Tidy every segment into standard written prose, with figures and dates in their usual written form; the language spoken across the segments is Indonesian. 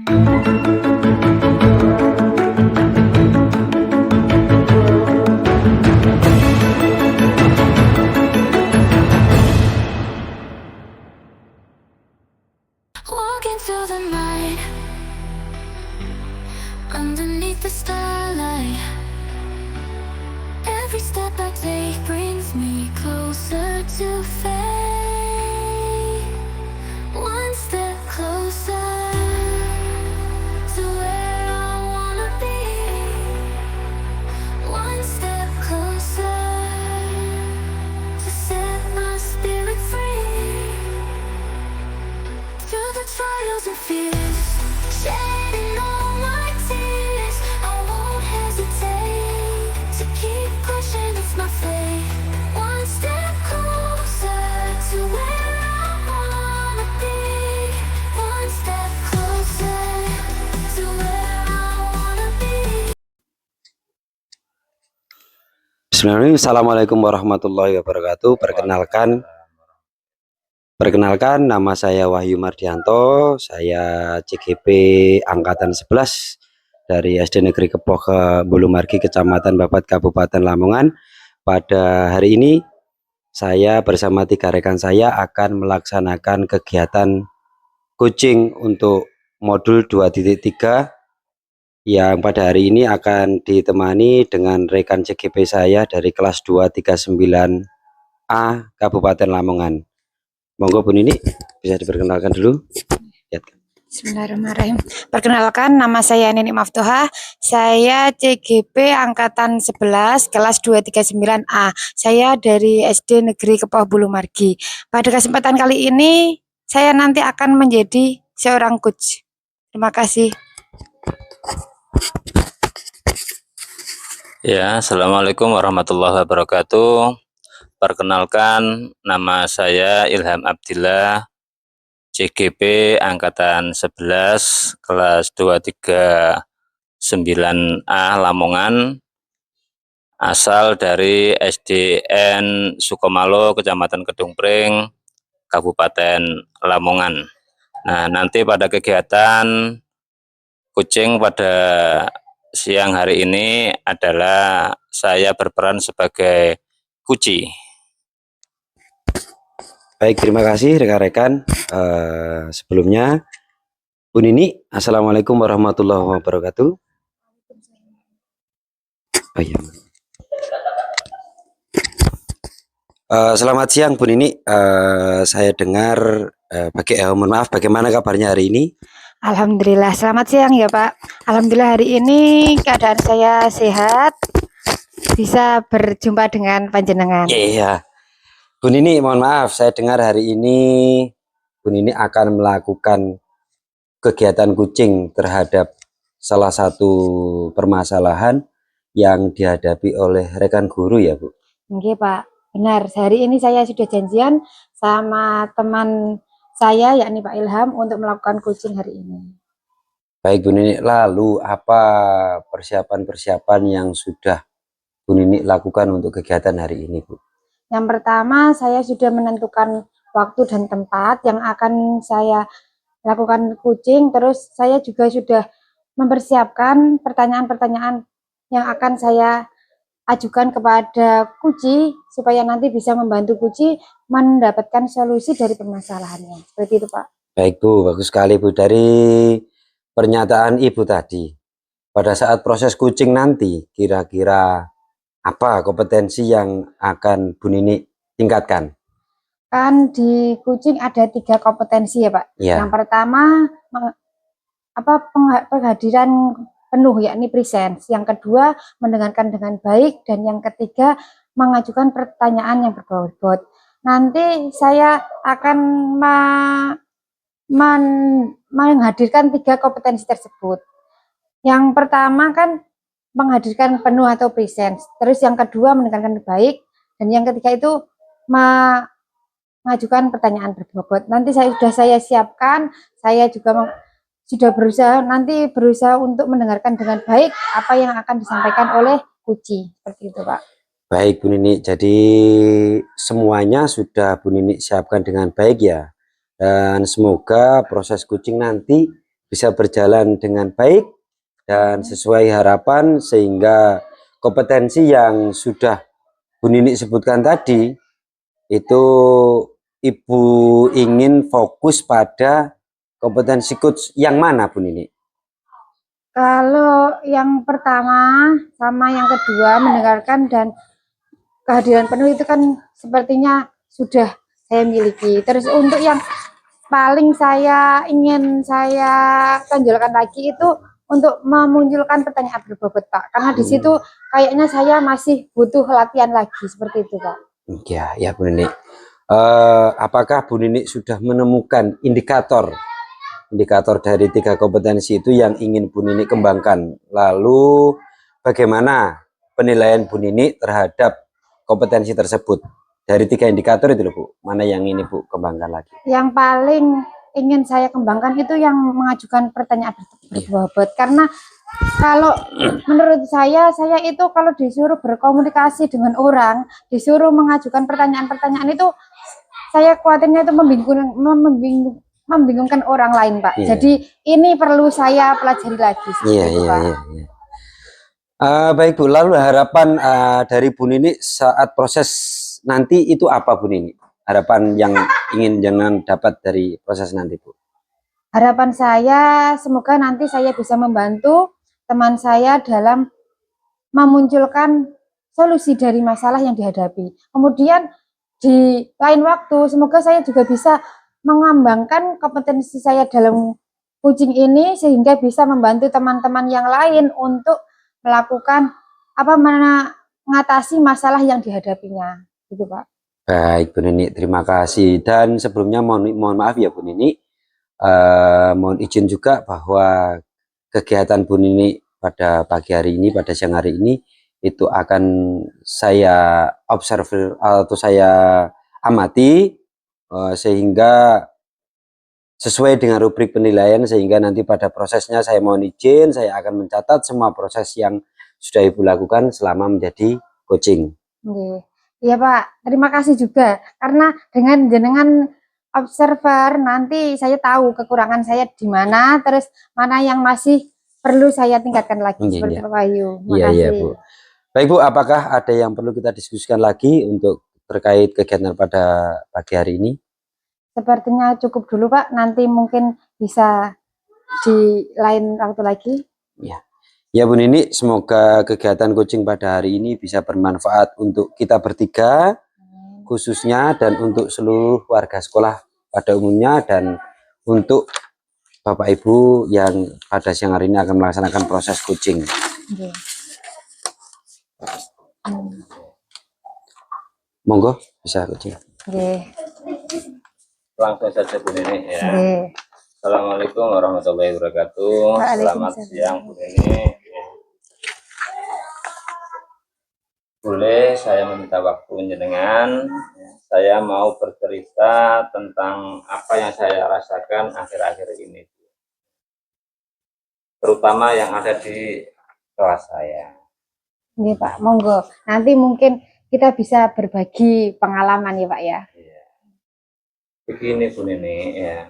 Walking through the night, underneath the starlight. Every step I take brings me closer to fate. One step closer to where I wanna be. One step closer to set my spirit free. Through the trials and fears, shedding all my tears, I won't hesitate to keep pushing, it's my faith. One step closer to where I wanna be. One step closer to where I wanna be. Bismillahirrahmanirrahim. Assalamualaikum warahmatullahi wabarakatuh. Perkenalkan, nama saya Wahyu Mardianto. Saya CGP Angkatan 11 dari SD Negeri Kepoh ke Bulumargi, Kecamatan Babat, Kabupaten Lamongan. Pada hari ini, saya bersama 3 rekan saya akan melaksanakan kegiatan coaching untuk modul 2.3 yang pada hari ini akan ditemani dengan rekan CGP saya dari kelas 239A Kabupaten Lamongan. Monggo Bu Nini bisa diperkenalkan dulu. Bismillahirrahmanirrahim. Perkenalkan, nama saya Nini Maftuha. Saya CGP Angkatan 11 kelas 239A. Saya dari SD Negeri Kepoh Bulumargi. Pada kesempatan kali ini saya nanti akan menjadi seorang coach. Terima kasih. Ya, Assalamualaikum warahmatullahi wabarakatuh. Perkenalkan, nama saya Ilham Abdillah, CGP Angkatan 11 kelas 239A Lamongan, asal dari SDN Sukomalo, Kecamatan Kedungpring, Kabupaten Lamongan. Nah, nanti pada kegiatan coaching pada siang hari ini adalah saya berperan sebagai kuci. Baik, terima kasih rekan-rekan. Sebelumnya, Bu Nini, Assalamualaikum warahmatullahi wabarakatuh. Oh, iya. Selamat siang Bu Nini. Saya dengar mohon maaf, bagaimana kabarnya hari ini? Alhamdulillah, selamat siang ya Pak. Alhamdulillah hari ini keadaan saya sehat, bisa berjumpa dengan panjenengan. Iya. Bu Nini, mohon maaf, saya dengar hari ini Bu Nini akan melakukan kegiatan coaching terhadap salah satu permasalahan yang dihadapi oleh rekan guru ya Bu? Oke Pak, benar. Hari ini saya sudah janjian sama teman saya yakni Pak Ilham untuk melakukan coaching hari ini. Baik Bu Nini, lalu apa persiapan-persiapan yang sudah Bu Nini lakukan untuk kegiatan hari ini Bu? Yang pertama, saya sudah menentukan waktu dan tempat yang akan saya lakukan coaching. Terus saya juga sudah mempersiapkan pertanyaan-pertanyaan yang akan saya ajukan kepada Kuci supaya nanti bisa membantu Kuci mendapatkan solusi dari permasalahannya. Seperti itu Pak. Baik Bu, bagus sekali Bu. Dari pernyataan Ibu tadi, pada saat proses coaching nanti, kira-kira apa kompetensi yang akan Bu Nini tingkatkan? Kan di coaching ada 3 kompetensi ya Pak. Ya. Yang pertama penghadiran penuh yakni presence. Yang kedua mendengarkan dengan baik, dan yang ketiga mengajukan pertanyaan yang berbobot. Nanti saya akan menghadirkan 3 kompetensi tersebut. Yang pertama kan menghadirkan penuh atau presence, terus yang kedua mendengarkan baik, dan yang ketiga itu mengajukan pertanyaan berbobot. Nanti saya siapkan, saya juga sudah berusaha untuk mendengarkan dengan baik apa yang akan disampaikan oleh Kuci, seperti itu Pak. Baik Bu Nini, jadi semuanya sudah Bu Nini siapkan dengan baik ya, dan semoga proses coaching nanti bisa berjalan dengan baik dan sesuai harapan, sehingga kompetensi yang sudah Bu Nini sebutkan tadi itu Ibu ingin fokus pada kompetensi coach yang mana, Bu Nini? Kalau yang pertama sama yang kedua, mendengarkan dan kehadiran penuh itu kan sepertinya sudah saya miliki. Terus untuk yang paling ingin saya tonjolkan lagi itu untuk memunculkan pertanyaan berbobot, Pak. Karena di situ kayaknya saya masih butuh latihan lagi seperti itu, Pak. Ya Bu Nini. Apakah Bu Nini sudah menemukan indikator dari 3 kompetensi itu yang ingin Bu Nini kembangkan? Lalu bagaimana penilaian Bu Nini terhadap kompetensi tersebut? Dari 3 indikator itu loh Bu, mana yang ini Bu kembangkan lagi? Yang paling ingin saya kembangkan itu yang mengajukan pertanyaan berbobot. Karena kalau menurut saya itu kalau disuruh berkomunikasi dengan orang, disuruh mengajukan pertanyaan-pertanyaan itu, saya khawatirnya itu membingungkan orang lain, Pak. Iya. Jadi ini perlu saya pelajari lagi. Iya. Baik Bu, lalu harapan dari Bu Nini saat proses nanti itu apa Bu Nini? Harapan yang ingin jangan dapat dari proses nanti Bu? Harapan saya semoga nanti saya bisa membantu teman saya dalam memunculkan solusi dari masalah yang dihadapi. Kemudian di lain waktu semoga saya juga bisa mengembangkan kompetensi saya dalam coaching ini sehingga bisa membantu teman-teman yang lain untuk melakukan mengatasi masalah yang dihadapinya, gitu Pak. Baik Bu Nini, terima kasih. Dan sebelumnya mohon maaf ya Bu Nini, mohon izin juga bahwa kegiatan Bu Nini pada pagi hari ini, pada siang hari ini itu akan saya observer atau saya amati sehingga sesuai dengan rubrik penilaian, sehingga nanti pada prosesnya saya mohon izin saya akan mencatat semua proses yang sudah Ibu lakukan selama menjadi coaching. Iya Pak, terima kasih juga karena dengan jenengan observer nanti saya tahu kekurangan saya di mana, terus mana yang masih perlu saya tingkatkan lagi seperti Pak Wahyu. Iya Bu. Baik Bu, apakah ada yang perlu kita diskusikan lagi untuk terkait kegiatan pada pagi hari ini? Sepertinya cukup dulu Pak, nanti mungkin bisa di lain waktu lagi. Ya Bu Nini, semoga kegiatan coaching pada hari ini bisa bermanfaat untuk kita bertiga khususnya, dan untuk seluruh warga sekolah pada umumnya, dan untuk Bapak Ibu yang pada siang hari ini akan melaksanakan proses coaching. Monggo bisa coaching. Langsung saja Bu Nini ya. Assalamualaikum warahmatullahi wabarakatuh. Selamat siang Bu Nini. Boleh saya meminta waktu jenengan? Saya mau bercerita tentang apa yang saya rasakan akhir-akhir ini, terutama yang ada di kelas saya. Iya Pak, monggo. Nanti mungkin kita bisa berbagi pengalaman ya Pak ya. Begini Bu Nini ya,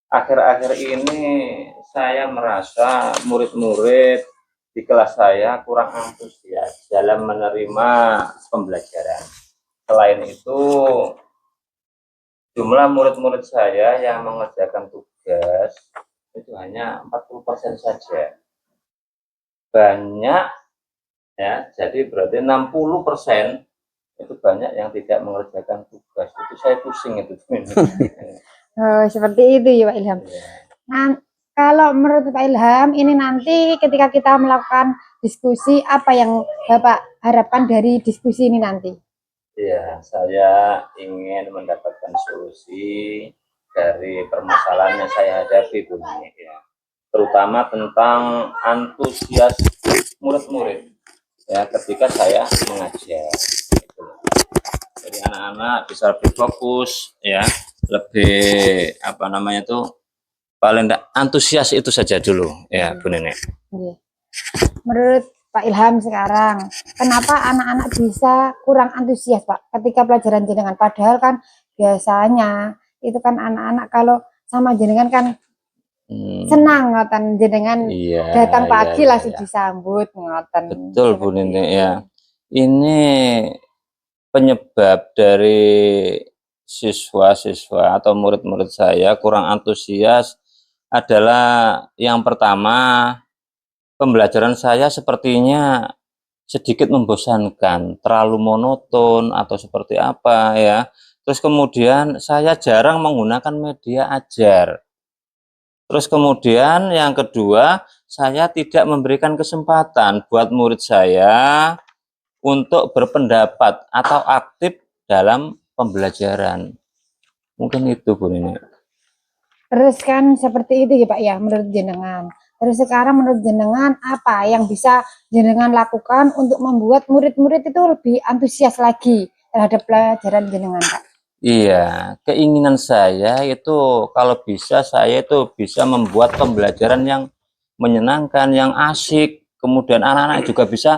akhir-akhir ini saya merasa murid-murid di kelas saya kurang antusias dalam menerima pembelajaran. Selain itu, jumlah murid-murid saya yang mengerjakan tugas itu hanya 40% saja. Banyak ya, jadi berarti 60% itu banyak yang tidak mengerjakan tugas. Itu saya pusing itu. Oh, seperti itu ya Pak Ilham. Nah, kalau menurut Pak Ilham, ini nanti ketika kita melakukan diskusi, apa yang Bapak harapkan dari diskusi ini nanti? Ya, saya ingin mendapatkan solusi dari permasalahan yang saya hadapi Bu Nini ya. Terutama tentang antusias murid-murid ya ketika saya mengajar. Jadi anak-anak bisa lebih fokus ya, lebih paling enggak antusias itu saja dulu ya Bu Nini. Menurut Pak Ilham sekarang, kenapa anak-anak bisa kurang antusias Pak ketika pelajaran jenengan? Padahal kan biasanya itu kan anak-anak kalau sama jenengan kan senang ngoten jenengan Iya, datang iya, pagi iya, langsung iya. disambut ngoten. Betul Bu Seperti Nini itu. ya. Ini penyebab dari siswa-siswa atau murid-murid saya kurang antusias adalah yang pertama, pembelajaran saya sepertinya sedikit membosankan, terlalu monoton atau seperti apa ya. Terus kemudian saya jarang menggunakan media ajar. Terus kemudian yang kedua, saya tidak memberikan kesempatan buat murid saya untuk berpendapat atau aktif dalam pembelajaran. Mungkin itu Bu Nini. Terus kan seperti itu ya Pak ya menurut jenengan. Terus sekarang menurut jenengan apa yang bisa jenengan lakukan untuk membuat murid-murid itu lebih antusias lagi terhadap pelajaran jenengan Pak? Iya, keinginan saya itu kalau bisa saya itu bisa membuat pembelajaran yang menyenangkan, yang asik, kemudian anak-anak juga bisa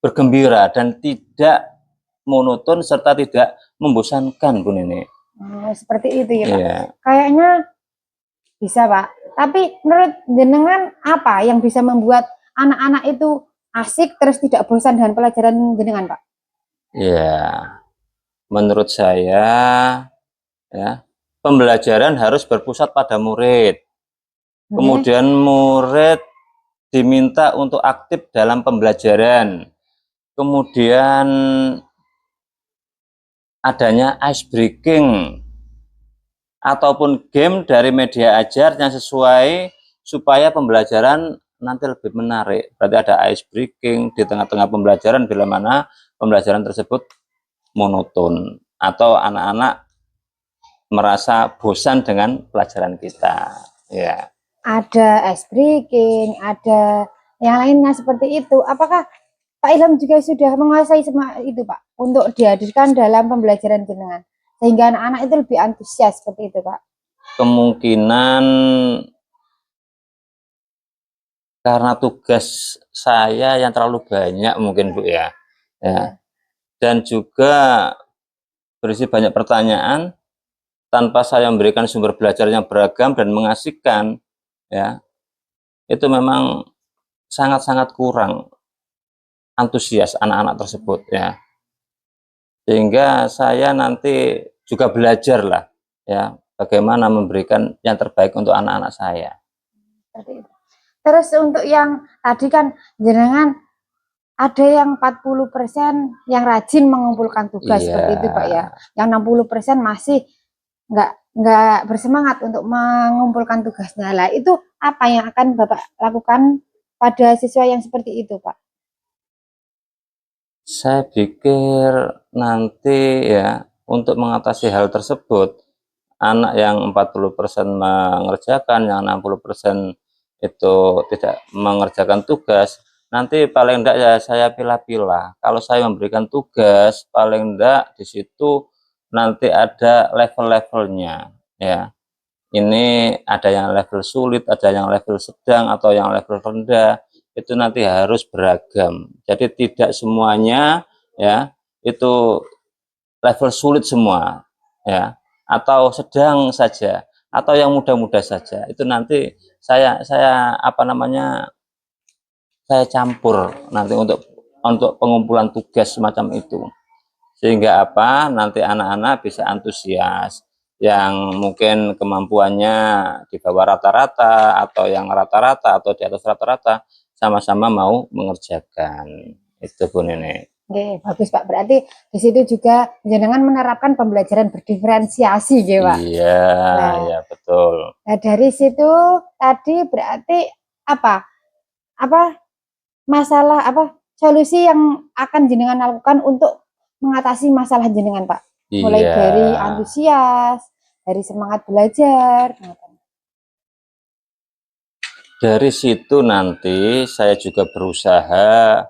bergembira dan tidak monoton serta tidak membosankan Bu Nini. Seperti itu ya Pak. Iya. Kayaknya bisa Pak. Tapi menurut jenengan apa yang bisa membuat anak-anak itu asik terus tidak bosan dengan pelajaran jenengan Pak? Ya, menurut saya ya, pembelajaran harus berpusat pada murid. Kemudian murid diminta untuk aktif dalam pembelajaran. Kemudian adanya ice breaking ataupun game dari media ajar yang sesuai supaya pembelajaran nanti lebih menarik. Berarti ada ice breaking di tengah-tengah pembelajaran bila mana pembelajaran tersebut monoton atau anak-anak merasa bosan dengan pelajaran kita. Ya. Ada ice breaking, ada yang lainnya seperti itu. Apakah Pak Ilham juga sudah menguasai semua itu Pak untuk dihadirkan dalam pembelajaran jenengan sehingga anak-anak itu lebih antusias seperti itu Pak? Kemungkinan karena tugas saya yang terlalu banyak mungkin Bu ya. Ya. Dan juga berisi banyak pertanyaan tanpa saya memberikan sumber belajar yang beragam dan mengasihkan ya. Itu memang sangat-sangat kurang antusias anak-anak tersebut ya. Sehingga saya nanti juga belajar lah ya bagaimana memberikan yang terbaik untuk anak-anak saya. Seperti itu. Terus untuk yang tadi kan jenengan ada yang 40% yang rajin mengumpulkan tugas seperti itu Pak ya. Yang 60% masih nggak bersemangat untuk mengumpulkan tugasnya. Lah itu apa yang akan Bapak lakukan pada siswa yang seperti itu Pak? Saya pikir nanti ya untuk mengatasi hal tersebut anak yang 40% mengerjakan, yang 60% itu tidak mengerjakan tugas, nanti paling enggak ya saya pilah-pilah. Kalau saya memberikan tugas, paling enggak di situ nanti ada level-levelnya ya. Ini ada yang level sulit, ada yang level sedang atau yang level rendah. Itu nanti harus beragam. Jadi tidak semuanya ya itu level sulit semua ya atau sedang saja atau yang mudah-mudah saja. Itu nanti saya apa namanya? Saya campur nanti untuk pengumpulan tugas semacam itu. Sehingga apa? Nanti anak-anak bisa antusias. Yang mungkin kemampuannya di bawah rata-rata atau yang rata-rata atau di atas rata-rata sama-sama mau mengerjakan. Itu Bu Nenek. Oke, bagus Pak. Berarti di situ juga jenengan menerapkan pembelajaran berdiferensiasi, gitu Pak. Iya, Nah, ya betul. Nah, dari situ tadi berarti apa? Masalah solusi yang akan jenengan lakukan untuk mengatasi masalah jenengan, Pak? Mulai Iya. dari antusias, dari semangat belajar. Dari situ nanti saya juga berusaha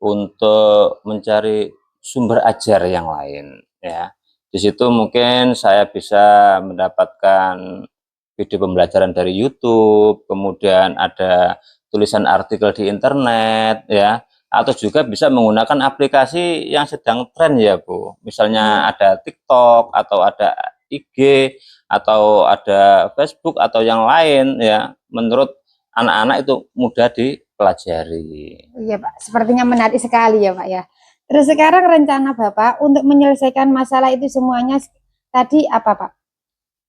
untuk mencari sumber ajar yang lain ya. Di situ mungkin saya bisa mendapatkan video pembelajaran dari YouTube, kemudian ada tulisan artikel di internet ya, atau juga bisa menggunakan aplikasi yang sedang tren ya Bu. Misalnya ada TikTok atau ada IG atau ada Facebook atau yang lain ya. menurut anak-anak itu mudah dipelajari. Iya Pak, sepertinya menarik sekali ya Pak ya. Terus sekarang rencana Bapak untuk menyelesaikan masalah itu semuanya tadi apa Pak?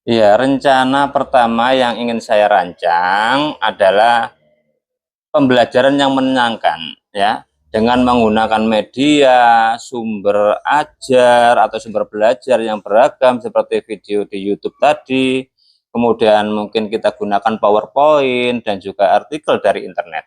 Iya, rencana pertama yang ingin saya rancang adalah pembelajaran yang menyenangkan, ya, dengan menggunakan media, sumber ajar atau sumber belajar yang beragam seperti video di YouTube tadi, kemudian mungkin kita gunakan PowerPoint dan juga artikel dari internet.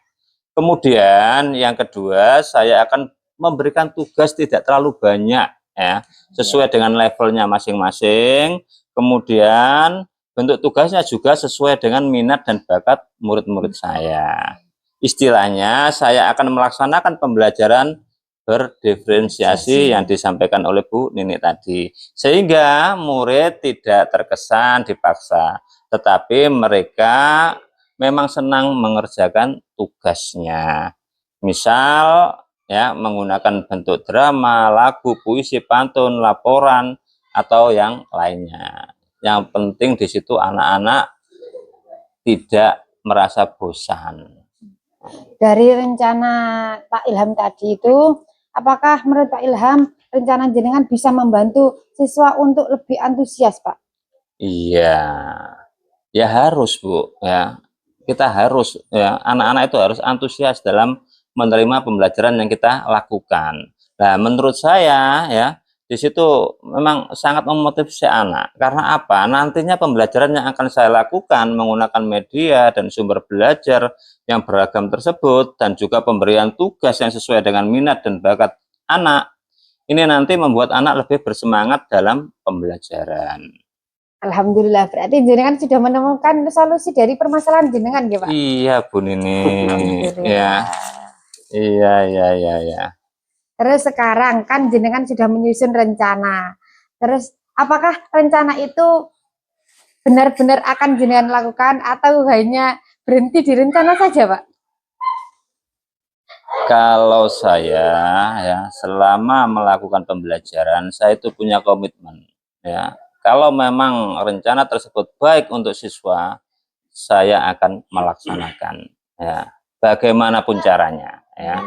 Kemudian yang kedua, saya akan memberikan tugas tidak terlalu banyak, ya, sesuai dengan levelnya masing-masing. Kemudian bentuk tugasnya juga sesuai dengan minat dan bakat murid-murid saya. Istilahnya saya akan melaksanakan pembelajaran berdiferensiasi yang disampaikan oleh Bu Nini tadi, sehingga murid tidak terkesan dipaksa, tetapi mereka memang senang mengerjakan tugasnya. Misal ya, menggunakan bentuk drama, lagu, puisi, pantun, laporan, atau yang lainnya. Yang penting di situ anak-anak tidak merasa bosan. Dari rencana Pak Ilham tadi itu, apakah menurut Pak Ilham rencana jenengan bisa membantu siswa untuk lebih antusias Pak? Iya, ya harus Bu, ya. Kita harus, ya, anak-anak itu harus antusias dalam menerima pembelajaran yang kita lakukan. Nah, menurut saya ya, di situ memang sangat memotivasi anak. Karena apa? Nantinya pembelajaran yang akan saya lakukan menggunakan media dan sumber belajar yang beragam tersebut, dan juga pemberian tugas yang sesuai dengan minat dan bakat anak, ini nanti membuat anak lebih bersemangat dalam pembelajaran. Alhamdulillah, berarti jenengan sudah menemukan solusi dari permasalahan jenengan ya Pak? Iya Bu Nini, Alhamdulillah. ya. Terus sekarang kan jenengan sudah menyusun rencana. Terus apakah rencana itu benar-benar akan jenengan lakukan atau hanya berhenti di rencana saja, Pak? Kalau saya ya, selama melakukan pembelajaran, saya itu punya komitmen, ya. Kalau memang rencana tersebut baik untuk siswa, saya akan melaksanakan, ya, bagaimanapun caranya, ya.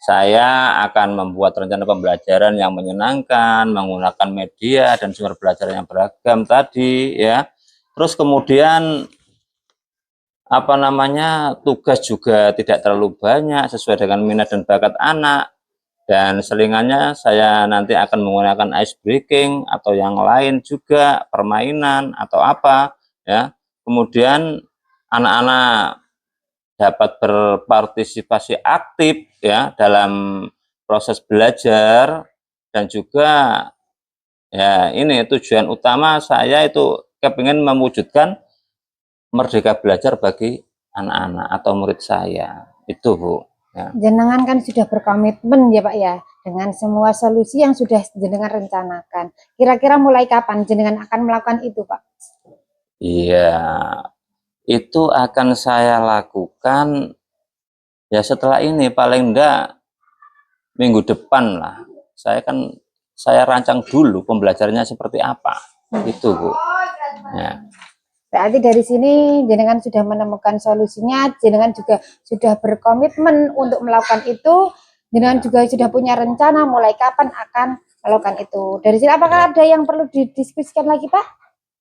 Saya akan membuat rencana pembelajaran yang menyenangkan, menggunakan media dan sumber belajar yang beragam tadi, ya. Terus kemudian apa namanya, tugas juga tidak terlalu banyak, sesuai dengan minat dan bakat anak. Dan selingannya saya nanti akan menggunakan ice breaking atau yang lain juga, permainan atau apa, ya. Kemudian anak-anak dapat berpartisipasi aktif ya dalam proses belajar, dan juga ya, ini tujuan utama saya itu kepingin mewujudkan merdeka belajar bagi anak-anak atau murid saya itu Bu, ya. Jenengan kan sudah berkomitmen ya Pak ya dengan semua solusi yang sudah jenengan rencanakan. Kira-kira mulai kapan jenengan akan melakukan itu Pak? Iya, itu akan saya lakukan ya setelah ini, paling enggak minggu depan lah. Saya rancang dulu pembelajarannya seperti apa, itu Bu, ya. Berarti dari sini jenengan sudah menemukan solusinya, jenengan juga sudah berkomitmen untuk melakukan itu, jenengan juga sudah punya rencana mulai kapan akan melakukan itu. Dari sini apakah ada yang perlu didiskusikan lagi Pak?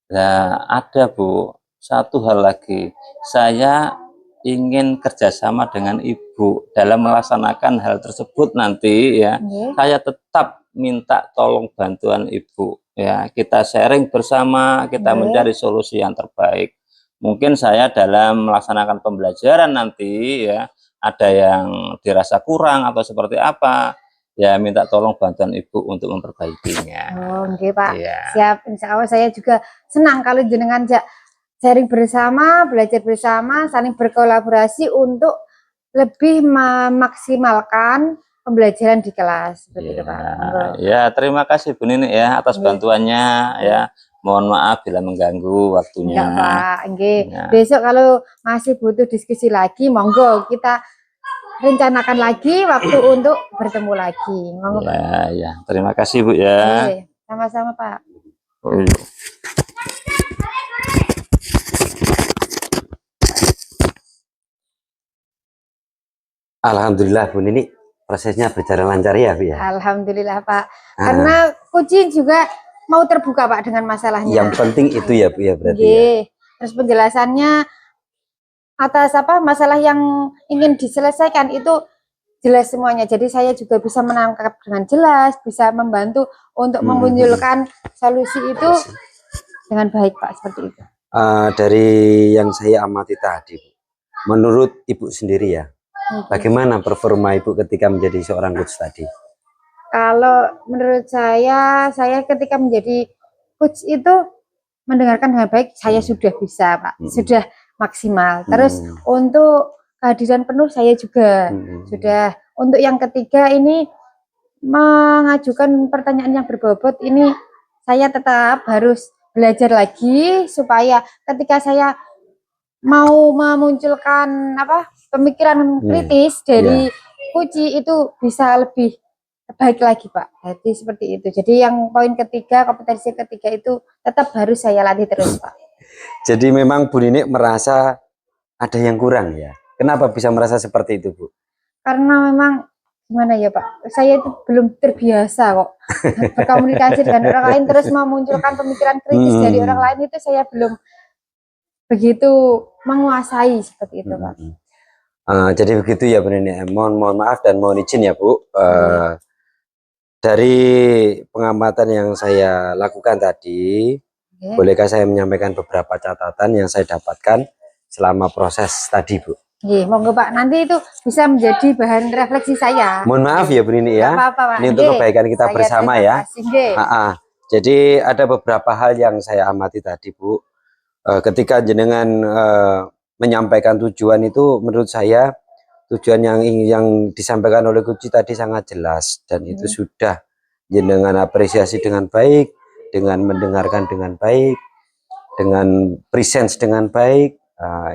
Nah, ada Bu, satu hal lagi, saya ingin kerjasama dengan Ibu dalam melaksanakan hal tersebut nanti, ya. Saya tetap minta tolong bantuan Ibu, ya. Kita sharing bersama, kita mencari solusi yang terbaik. Mungkin saya dalam melaksanakan pembelajaran nanti ya, ada yang dirasa kurang atau seperti apa, ya minta tolong bantuan Ibu untuk memperbaikinya. Oh, oke Pak. Ya. Siap, insya Allah saya juga senang kalau jenengan sharing bersama, belajar bersama, saling berkolaborasi untuk lebih memaksimalkan pembelajaran di kelas. Seperti itu, Pak. Ya, terima kasih Bu Nini ya atas bantuannya ya. Mohon maaf bila mengganggu waktunya. Enggak Pak, enggak. Ya. Besok kalau masih butuh diskusi lagi, monggo kita rencanakan lagi waktu untuk bertemu lagi. Monggo Pak. Ya, terima kasih Bu ya. Sama-sama Pak. Oh, iya. Alhamdulillah Bu Nini, prosesnya berjalan lancar ya Bu ya. Alhamdulillah Pak. Ah, Karena kucing juga mau terbuka Pak dengan masalahnya. yang penting itu ya Bu ya berarti ya. Nggih. Terus penjelasannya atas apa masalah yang ingin diselesaikan itu jelas semuanya. Jadi saya juga bisa menangkap dengan jelas, bisa membantu untuk memunculkan solusi itu dengan baik Pak, seperti itu. Dari yang saya amati tadi, Bu, menurut Ibu sendiri ya, bagaimana performa Ibu ketika menjadi seorang coach tadi? Kalau menurut saya ketika menjadi coach itu mendengarkan dengan baik, saya sudah bisa Pak, sudah maksimal. Terus untuk kehadiran penuh saya juga sudah. Untuk yang ketiga ini mengajukan pertanyaan yang berbobot ini saya tetap harus belajar lagi supaya ketika saya mau memunculkan apa pemikiran kritis dari Kuci itu bisa lebih baik lagi Pak. Jadi seperti itu. Jadi yang poin ketiga, kompetensi ketiga itu tetap harus saya latih terus Pak. Jadi memang Bu Nini merasa ada yang kurang ya. Kenapa bisa merasa seperti itu Bu? Karena memang gimana ya Pak, saya itu belum terbiasa kok berkomunikasi dengan orang lain terus memunculkan pemikiran kritis dari orang lain, itu saya belum begitu menguasai seperti itu Pak. Jadi begitu ya Bu Nini. Mohon maaf dan mohon izin ya Bu. Dari pengamatan yang saya lakukan tadi, bolehkah saya menyampaikan beberapa catatan yang saya dapatkan selama proses tadi Bu? Monggo Pak, nanti itu bisa menjadi bahan refleksi saya. Mohon maaf ya Bu Nini ya. Apa-apa, Pak. Ini untuk kebaikan kita Saya bersama terima ya. kasih, Jadi ada beberapa hal yang saya amati tadi Bu. Ketika jenengan menyampaikan tujuan itu, menurut saya tujuan yang disampaikan oleh Kuci tadi sangat jelas, dan itu sudah jenengan apresiasi dengan baik, dengan mendengarkan dengan baik, dengan presence dengan baik.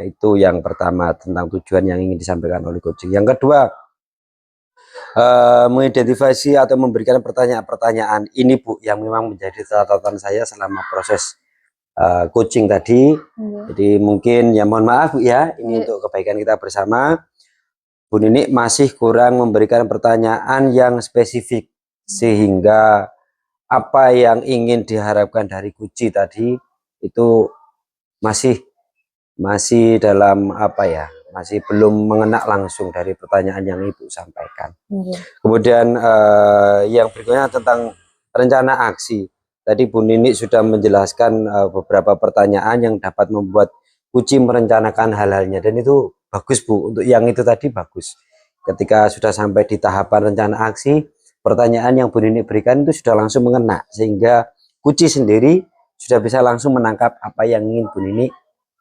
Itu yang pertama tentang tujuan yang ingin disampaikan oleh Kuci. Yang kedua, mengidentifikasi atau memberikan pertanyaan-pertanyaan ini Bu, yang memang menjadi catatan saya selama proses coaching tadi. Jadi mungkin ya mohon maaf Bu ya, ini untuk kebaikan kita bersama. Bu Nini masih kurang memberikan pertanyaan yang spesifik, sehingga apa yang ingin diharapkan dari Kuci tadi itu masih dalam apa ya, masih belum mengena langsung dari pertanyaan yang Ibu sampaikan. Kemudian yang berikutnya tentang rencana aksi. Tadi Bu Nini sudah menjelaskan beberapa pertanyaan yang dapat membuat Kuci merencanakan hal-halnya, dan itu bagus Bu. Untuk yang itu tadi bagus. Ketika sudah sampai di tahapan rencana aksi, pertanyaan yang Bu Nini berikan itu sudah langsung mengena, sehingga Kuci sendiri sudah bisa langsung menangkap apa yang ingin Bu Nini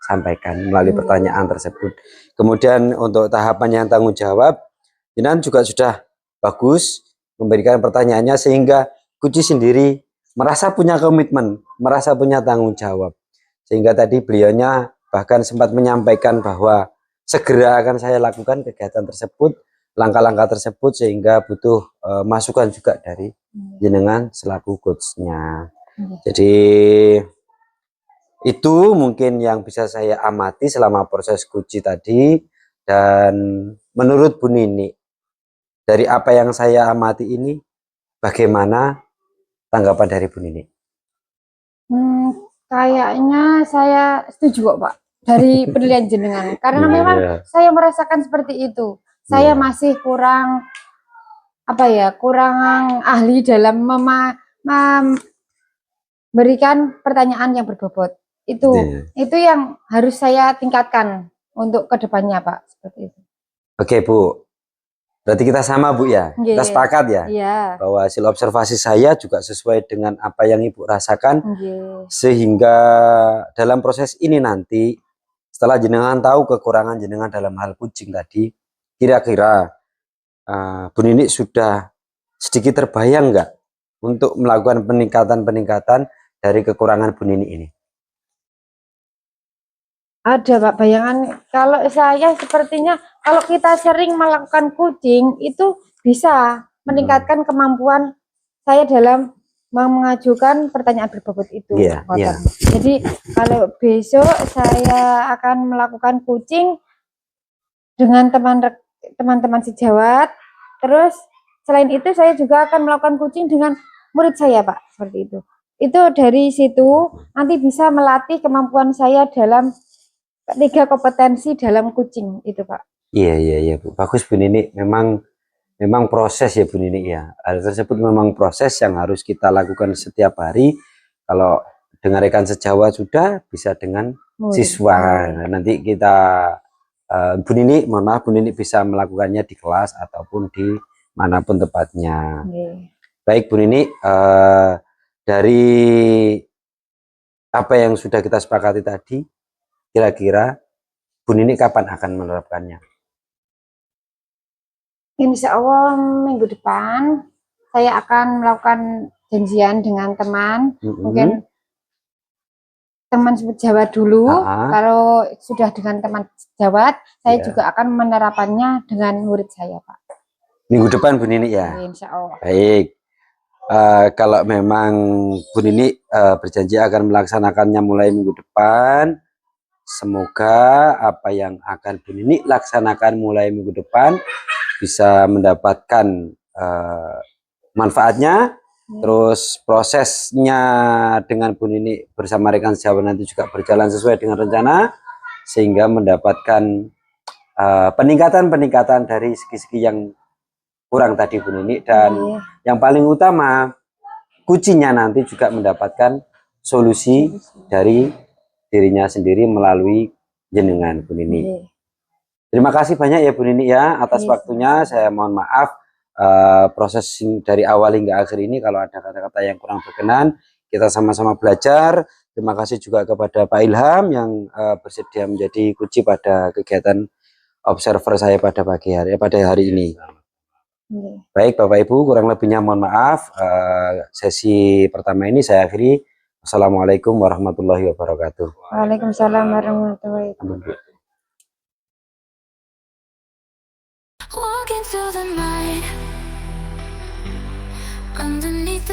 sampaikan melalui pertanyaan tersebut. Kemudian untuk tahapan yang tanggung jawab, jenengan juga sudah bagus memberikan pertanyaannya, sehingga Kuci sendiri merasa punya komitmen, merasa punya tanggung jawab. Sehingga tadi beliaunya bahkan sempat menyampaikan bahwa segera akan saya lakukan kegiatan tersebut, langkah-langkah tersebut, sehingga butuh masukan juga dari jenengan selaku coachnya. Jadi itu mungkin yang bisa saya amati selama proses Kuci tadi. Dan menurut Bu Nini, dari apa yang saya amati ini, bagaimana tanggapan dari Bu Nini? Kayaknya saya setuju kok Pak dari penilaian jenengan, karena memang saya merasakan seperti itu. Saya masih kurang apa ya, kurang ahli dalam memberikan pertanyaan yang berbobot. Itu yang harus saya tingkatkan untuk kedepannya Pak, seperti itu. Oke Bu, berarti kita sama Bu ya, kita sepakat ya, bahwa hasil observasi saya juga sesuai dengan apa yang Ibu rasakan. Sehingga dalam proses ini nanti, setelah jenengan tahu kekurangan jenengan dalam hal kucing tadi, kira-kira Bu Nini sudah sedikit terbayang nggak untuk melakukan peningkatan dari kekurangan Bu Nini ini? Ada Pak bayangan. Kalau saya sepertinya kalau kita sering melakukan kucing itu bisa meningkatkan kemampuan saya dalam mengajukan pertanyaan berbobot itu. Jadi kalau besok saya akan melakukan kucing dengan teman-teman sejawat. Terus selain itu saya juga akan melakukan coaching dengan murid saya, Pak, seperti itu. Itu dari situ nanti bisa melatih kemampuan saya dalam 3 kompetensi dalam coaching itu, Pak. Iya Bu. Bagus Bu Nini. Memang proses ya Bu Nini ya. Hal tersebut memang proses yang harus kita lakukan setiap hari. Kalau dengan rekan sejawat sudah, bisa dengan siswa. Nah, nanti kita Bu Nini, mohon maaf Bu Nini bisa melakukannya di kelas ataupun di manapun tempatnya. Baik Bu Nini, dari apa yang sudah kita sepakati tadi, kira-kira Bu Nini kapan akan menerapkannya? Insya Allah minggu depan saya akan melakukan janjian dengan teman. Mungkin teman sejawat dulu. Kalau sudah dengan teman sejawat, saya juga akan menerapkannya dengan murid saya, Pak. Minggu depan Bu Nini ya? Insya Allah. Baik. Kalau memang Bu Nini berjanji akan melaksanakannya mulai minggu depan, semoga apa yang akan Bu Nini laksanakan mulai minggu depan bisa mendapatkan manfaatnya. Terus prosesnya dengan Bu Nini bersama rekan sejawat nanti juga berjalan sesuai dengan rencana, sehingga mendapatkan peningkatan dari segi-segi yang kurang tadi Bu Nini. Dan yang paling utama, kuncinya nanti juga mendapatkan solusi dari dirinya sendiri melalui jenengan Bu Nini. Terima kasih banyak ya Bu Nini ya atas waktunya. Saya mohon maaf proses dari awal hingga akhir ini kalau ada kata-kata yang kurang berkenan. Kita sama-sama belajar. Terima kasih juga kepada Pak Ilham yang bersedia menjadi kunci pada kegiatan observer saya pada hari ini. Baik Bapak Ibu, kurang lebihnya mohon maaf. Sesi pertama ini saya akhiri. Assalamualaikum warahmatullahi wabarakatuh. Waalaikumsalam warahmatullahi wabarakatuh. Walking through the night.